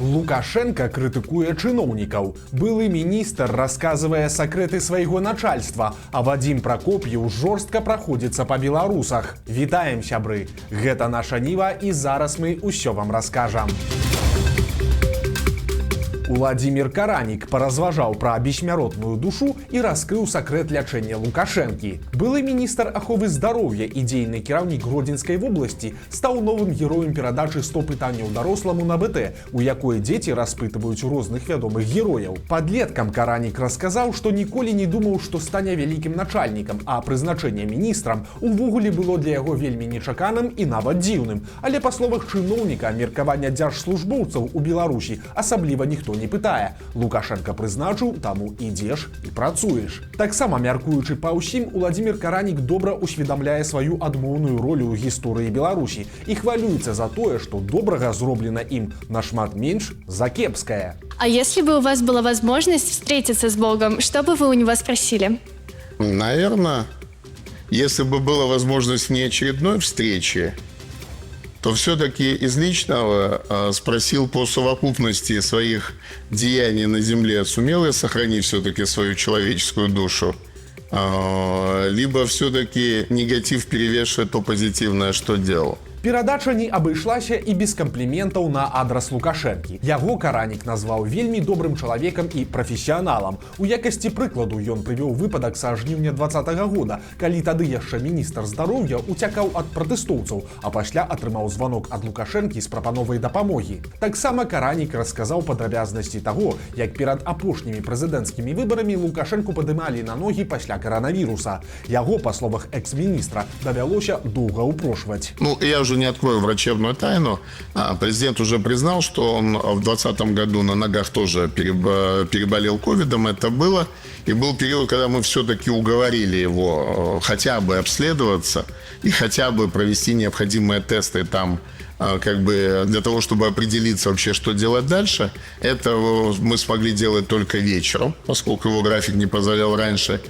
Лукашенко крытыкуе чыноўнікаў. Былы міністр расказвае сакрэты свайго начальства, а Вадзім Пракоп'еў жорстка праходзіцца па беларусах. Вітаем, сябры! Гэта наша Ніва, і зараз мы ўсё вам раскажам. Уладзімір Каранік паразважаў пра бессмяротную душу і раскрыў сакрэт лячэння Лукашэнкі. Былы міністр аховы здароўя і дзейны кіраўнік Гродзенскай вобласці стаў новым героем перадачы 100 пытанняў даросламу на БТ, у якой дзеці распытваюць розных вядомых герояў. Падлеткам Каранік расказаў, што ніколі не думаў, што стане вялікім начальнікам, а прызначэнне міністрам увогуле было для яго вельмі нечаканым і нават дзіўным. Але па словах чыноўніка, меркавання дзяржслужбоўцаў у Беларусі асабліва ніхто не пытае. Лукашенко прызначыў, таму ідзеш і працуеш. Таксама мяркуючы па ўсім, Уладзімір Каранік добра усведамляе сваю адмоўную ролю ў гісторыі Беларусі і хвалюецца за тое, што добрага зроблена ім нашмат менш за кепскае. А если бы у вас была возможность встретиться с Богом, что бы вы у него спросили? Наверное, если бы была возможность неочередной встречи, то все-таки из личного спросил по совокупности своих деяний на земле, сумел я сохранить все-таки свою человеческую душу, либо все-таки негатив перевешивает то позитивное, что делал. Перадача не абышлася і без кампліментаў на адрас Лукашэнкі. Яго Каранік назваў вельмі добрым чалавекам і прафесіяналам. У якасці прыкладу ён прывёў выпадак са жніўня 2020 года, калі тады яшчэ міністр здароўя уцякаў ад пратэстоўцаў, а пасля атрымаў званок ад Лукашэнкі з прапановай дапамогі. Таксама Каранік расказаў падрабязнасці таго, як перад апошнімі прэзідэнцкімі выбарамі Лукашэнку падымалі на ногі пасля каранавіруса. Яго, па словах экс-міністра, давялося доўга ўпрошваць. Я уже не открою врачебную тайну. Президент уже признал, что он в 2020 году на ногах тоже переболел ковидом. Это было. И был период, когда мы все-таки уговорили его хотя бы обследоваться и хотя бы провести необходимые тесты там, как бы для того, чтобы определиться вообще, что делать дальше. Это мы смогли делать только вечером, поскольку его график не позволял раньше.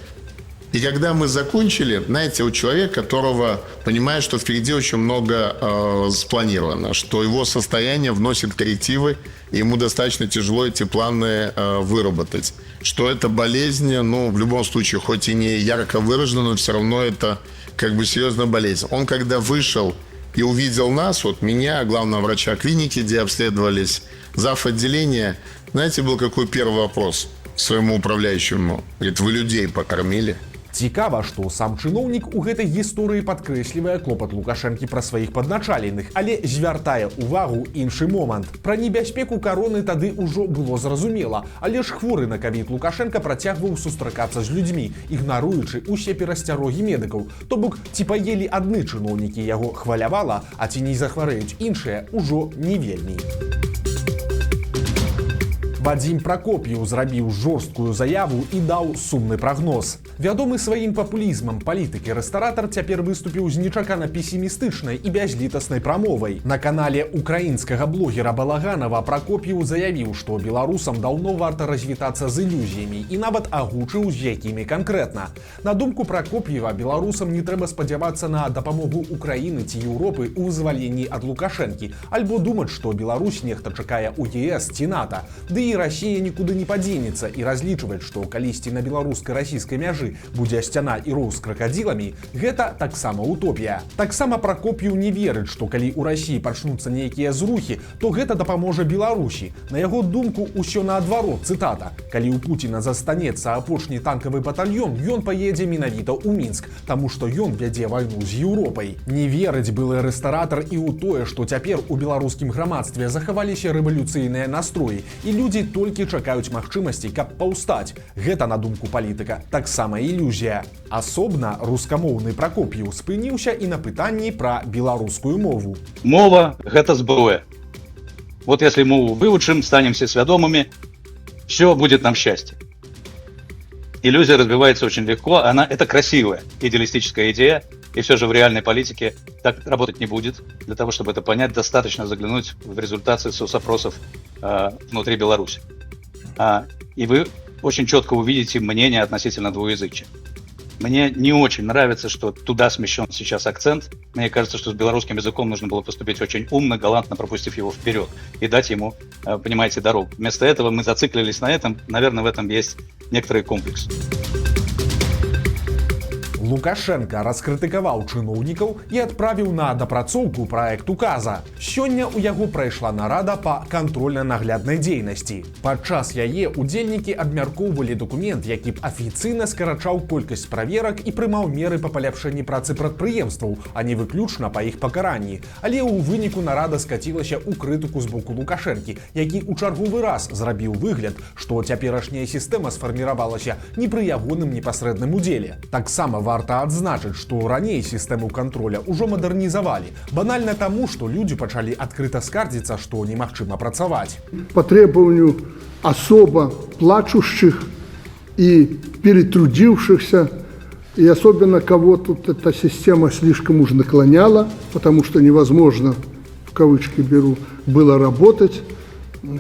И когда мы закончили, знаете, у человека, которого понимает, что впереди очень много спланировано, что его состояние вносит коррективы, и ему достаточно тяжело эти планы выработать. Что эта болезнь, в любом случае, хоть и не ярко выражена, но все равно это как бы серьезная болезнь. Он когда вышел и увидел нас, вот меня, главного врача клиники, где обследовались, зав. Отделения, знаете, был какой первый вопрос своему управляющему? Говорит, вы людей покормили? Цікава, што сам чыноўнік у гэтай гісторыі падкрэслівае клопат Лукашэнкі пра сваіх падначаленых, але звяртае ўвагу іншы момант. Пра небяспеку кароны тады ўжо было зразумела, але ж хворы на ковід Лукашенка працягваў сустракацца з людзьмі, ігнаруючы усе перасцярогі медыкаў. То бок, ці паелі адны чыноўнікі яго хвалявала, а ці не захварэюць іншыя, ужо не вельмі. Вадзім Пракоп'еў зрабіў жорсткую заяву і даў сумны прагноз. Вядомы сваім папулізмам палітык і рэстаратар цяпер выступіў з нечакана песімістычнай і бязлітаснай прамовай. На канале украінскага блогера Балаганова Пракоп'еў заявіў, што беларусам даўно варта развітацца з ілюзіямі і нават агучыў, з якімі канкрэтна. На думку Пракоп'ева, беларусам не трэба спадзявацца на дапамогу Украіны ці Еўропы ў вызваленні ад Лукашэнкі, альбо думаць, што Беларусь нехта чакае ў ЕС ці НАТО. Ды і Расія нікуды не падзенецца і разлічваць, што калісьці на беларуска-расійскай мяжы будзе сцяна і роў з кракадзіламі, гэта таксама утопія. Таксама Пракоп'еў не верыць, што калі ў Расіі пачнуцца нейкія зрухі, то гэта дапаможа Беларусі. На яго думку, усё наадварот, цытата. Калі ў Пуціна застанецца апошні танкавы батальён, ён паедзе менавіта ў Мінск, таму што ён вядзе вайну з Еўропай. Не верыць былы рэстаратар і ў тое, што цяпер у беларускім грамадстве захаваліся рэвалюцыйныя настроі, і людзі толькі чакаюць магчымасці, каб паўстаць. Гэта, на думку палітыка, таксама ілюзія. Асобна рускамоўны Пракоп'еў спыніўся і на пытанні пра беларускую мову. Мова – гэта зброя. Вот если мову выучим, станем все свядомыми, все будет нам счастье. Иллюзия развивается очень легко, это красивая идеалистическая идея, и все же в реальной политике так работать не будет. Для того, чтобы это понять, достаточно заглянуть в результаты соцопросов внутри Беларуси. И вы очень четко увидите мнение относительно двуязычия. Мне не очень нравится, что туда смещен сейчас акцент. Мне кажется, что с белорусским языком нужно было поступить очень умно, галантно пропустив его вперед и дать ему, понимаете, дорогу. Вместо этого мы зациклились на этом. Наверное, в этом есть некоторый комплекс. Лукашенко раскрытыкаваў чыноўнікаў і адправіў на дапрацоўку праект указа. Сёння ў яго прайшла нарада па кантрольна-нагляднай дзейнасці. Падчас яе удзельнікі абмяркоўвалі дакумент, які б афіцыйна скарачаў колькасць праверак і прымаў меры па паляпшэнні працы прадпрыемстваў, а не выключна па іх пакаранні. Але ў выніку нарада скацілася ў крытыку з боку Лукашэнкі, які ў чарговы раз зрабіў выгляд, што цяперашняя сістэма сфарміравалася не пры ягоным непасрэдным удзеле. Таксама варта адзначыць, што раней сістэму кантроля ўжо мадэрнізавалі, банальна таму, што людзі пачалі адкрыта скардзіцца, што немагчыма працаваць. По требованию особо плачущих и перетрудившихся, и особенно кого тут эта система слишком уж наклоняла, потому что невозможно, в кавычки беру, было работать.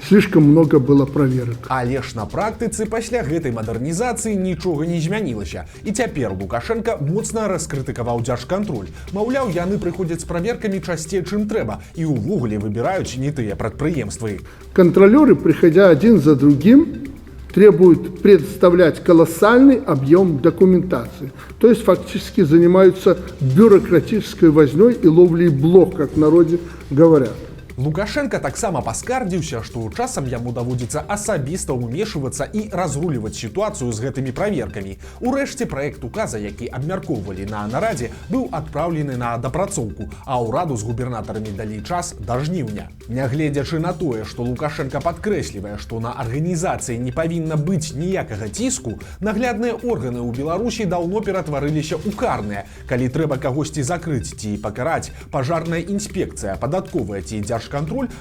Слишком много было проверок. Але ж на практыцы пасля гэтай мадэрнізацыі нічога не змянілася. І цяпер Лукашенко моцна раскрытыкаваў дзяржкантроль. Маўляў, яны прыходзяць з праверкамі часцей, чым трэба, і ўвогуле выбіраюць не тыя прадпрыемствы. Контролеры, приходя один за другим, требуют предоставлять колоссальный объем документации. То есть фактически занимаются бюрократической вознёй и ловлей блох, как в народе говорят. Лукашенко таксама паскардзіўся, што часам яму даводзіцца асабіста ўмешвацца і разруліваць сітуацыю з гэтымі праверкамі. Урэшце праект указа, які абмяркоўвалі на нарадзе, быў адпраўлены на дапрацоўку, а ўраду з губернатарамі далі час да жніўня. Нягледзячы на тое, што Лукашенко падкрэслівае, што на арганізацыі не павінна быць ніякага ціску, наглядныя органы ў Беларусі даўно ператварыліся ў карныя. Калі трэба кагосьці закрыць ці пакараць, пажарная інспекцыя, падатковая ці дзяржкантроль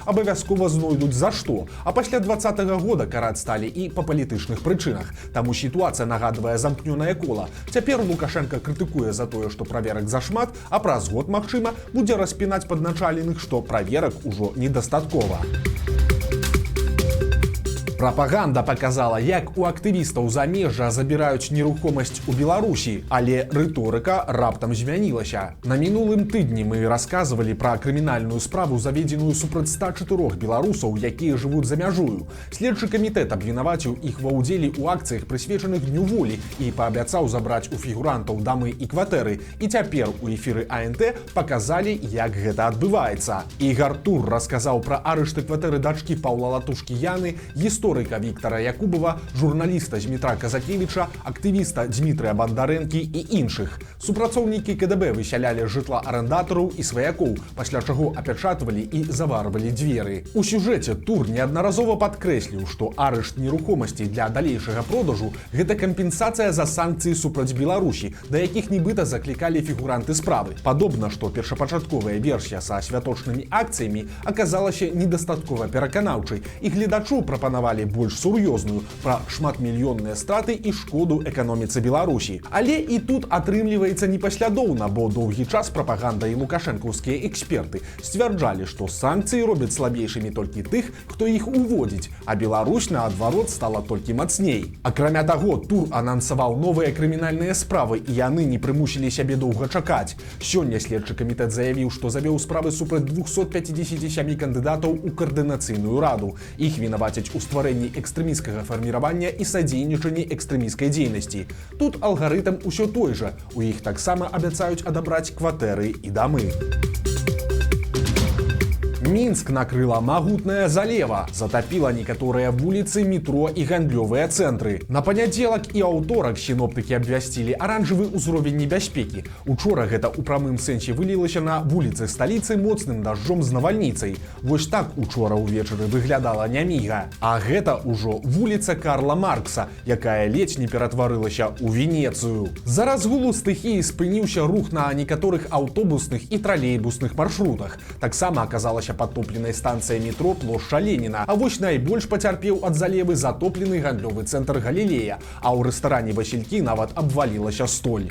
абавязкова знойдуць за што. А пасля 2020 года караць сталі і па палітычных прычынах. Таму сітуацыя нагадвае замкнёнае кола. Цяпер Лукашенко крытыкуе за тое, што праверак зашмат, а праз год, магчыма, будзе распінаць падначаленых, што праверак ужо недастаткова. Прапаганда показала, як у актывістаў замежжа забіраюць нерухомасць у Беларусі, але рыторыка раптам змянілася. На мінулым тыдні мы расказвалі пра крымінальную справу, заведзеную супраць 104 беларусаў, якія жывуць за мяжою. Следчы камітэт абвінаваціў іх ва ўдзеле ў акцыях, прысвечаных Дню волі, і паабяцаў забраць у фігурантаў дамы і кватэры. І цяпер у эфіры АНТ паказалі, як гэта адбываецца. Ігар Тур расказаў пра арышты кватэры дачкі Паўла Латушкі Яны, гісторыка Віктара Якубова, журналіста Змітра Казакевіча, актывіста Дмітрыя Бандарэнкі і іншых. Супрацоўнікі КДБ высялялі жытла арендатараў і сваякоў, пасля чаго апячатвалі і заварвалі дзверы. У сюжэце Тур неаднаразова падкрэсліў, што арышт нерухомасці для далейшага продажу – гэта кампенсацыя за санкцыі супраць Беларусі, да якіх нібыта заклікалі фігуранты справы. Падобна, што першапачатковая версія са святочнымі акцыямі аказалася недастаткова пераканаўчай, і гледачу прапанавалі больш сур'ёзную пра шматмільённыя страты і шкоду эканоміцы Беларусі. Але і тут атрымліваецца непаслядоўна, бо доўгі час прапаганда і лукашэнкаўскія эксперты сцвярджалі, што санкцыі робяць слабейшымі толькі тых, хто іх уводзіць, а Беларусь, наадварот, стала толькі мацней. Акрамя таго, Тур анансаваў новыя крымінальныя справы, і яны не прымусілі сябе доўга чакаць. Сёння следчы камітэт заявіў, што завёў справы супраць 257 кандыдатаў у каардынацыйную раду. Іх вінавацяць у стварэнні экстрэміскага фарміравання і садзейнічанні экстрэміскай дзейнасці. Тут алгарытм усё той жа. У іх таксама абяцаюць адабраць кватэры і дамы. Мінск накрыла магутная залева, затапіла некаторыя вуліцы, метро і гандлёвыя цэнтры. На панядзелак і аўторак сіноптыкі абвясцілі аранжавы ўзровень небяспекі. Учора гэта ў прамым сэнсе вылілася на вуліцы сталіцы моцным дажджом з навальніцай. Вось так учора ўвечары выглядала Няміга. А гэта ўжо вуліца Карла Маркса, якая ледзь не ператварылася ў Венецыю. За разгулу стыхіі спыніўся рух на некаторых аўтобусных і тралейбусных маршрутах. Таксама аказалася падтопленай станцыя метро плошча Леніна. А вось найбольш пацярпеў ад залевы затоплены гандлёвы цэнтр Галілея, а ў рэстаране Васількі нават абвалілася столь.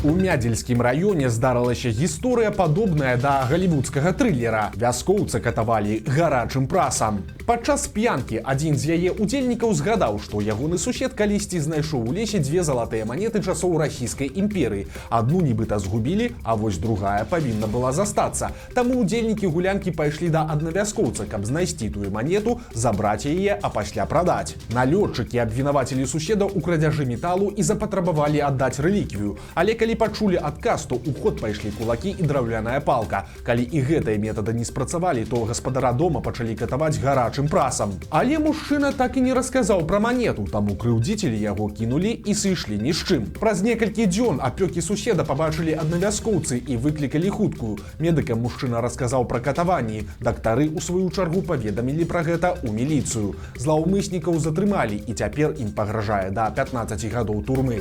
У Мядзельскім раёне здарылася гісторыя, падобная да галівудскага трылера. Вяскоўца катавалі гарачым прасам. Падчас п'янкі адзін з яе удзельнікаў згадаў, што ягоны сусед калісьці знайшоў у лесе 2 залатыя манеты часоў расійскай імперыі. Адну нібыта згубілі, а вось другая павінна была застацца. Таму удзельнікі гулянкі пайшлі да аднавяскоўца, каб знайсці тую манету, забраць яе, а пасля прадаць. Налётчыкі абвінавацілі суседа ў крадзяжы металу і запатрабавалі аддаць рэліквію. Але калі пачулі адказ, то ў ход пайшлі кулакі і драўляная палка. Калі і гэтыя метады не спрацавалі, то гаспадара дома пачалі катаваць гарачым прасам. Але мужчына так і не расказаў пра манету, таму крыўдзіцелі яго кінулі і сышлі ні з чым. Праз некалькі дзён апёкі суседа пабачылі аднавяскоўцы і выклікалі хуткую. Медыкам мужчына расказаў пра катаванні. Дактары, у сваю чаргу, паведамілі пра гэта ў міліцыю. Злаўмыснікаў затрымалі, і цяпер ім пагражае да 15 гадоў турмы.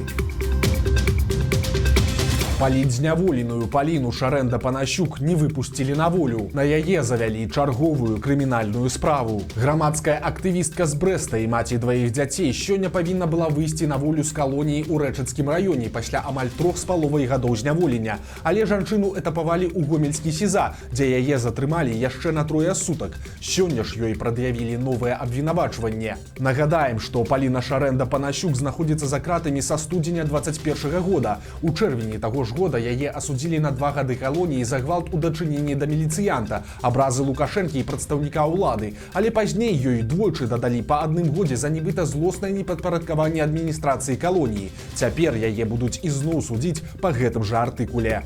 Палітзняволеную Паліну Шарэнда-Панасюк не выпусцілі на волю. На яе завялі чарговую крымінальную справу. Грамадская актывістка з Брэста і маці 2 дзяцей сёння павінна была выйсці на волю з калоніі ў Рэчыцкім раёне пасля амаль 3,5 гадоў зняволення. Але жанчыну этапавалі ў гомельскі СІЗА, дзе яе затрымалі яшчэ на 3 сутак. Сёння ж ёй прад'явілі новае абвінавачванне. Нагадаем, што Паліна Шарэнда-Панасюк знаходзіцца за кратамі са студзеня 21 года. У чэрвені таго ж года яе асудзілі на 2 гады калоніі за гвалт у дачыненні да міліцыянта, абразы Лукашэнкі і прадстаўніка ўлады. Але пазней ёй двойчы дадалі па 1 годзе за нібыта злоснае непадпарадкаванне адміністрацыі калоніі. Цяпер яе будуць ізноў судзіць па гэтым жа артыкуле.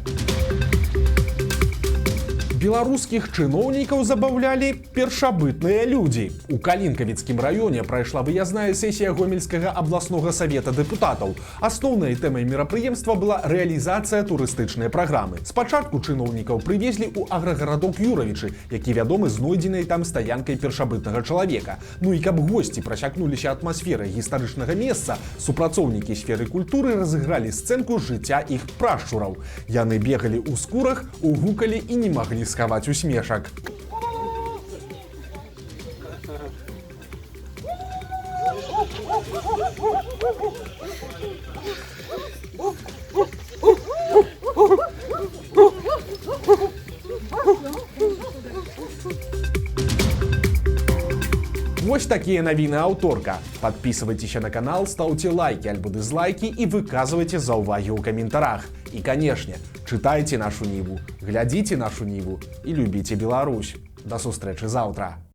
Беларускіх чыноўнікаў забаўлялі першабытныя людзі. У Калінкавіцкім раёне прайшла выязная сесія гомельскага абласнога савета дэпутатаў. Асноўнай тэмай мерапрыемства была рэалізацыя турыстычнай праграмы. Спачатку чыноўнікаў прывезлі ў аграгарадок Юравічы, які вядомы знойдзенай там стаянкай першабытнага чалавека. Ну і каб госці прасякнуліся атмасферай гістарычнага месца, супрацоўнікі сферы культуры разыгралі сцэнку жыцця іх прашчураў. Яны бегалі ў скурах, угукалі і не маглі схаваць усмешак. Вось такія навіны аўторка. Падпісывайцеся на канал, стаўце лайкі альбо дызлайкі і выказвайце заўвагі ў каментарах. І, канешне, чытайце нашу Ніву, глядзіце нашу Ніву і любіце Беларусь. Да сустрэчы заўтра.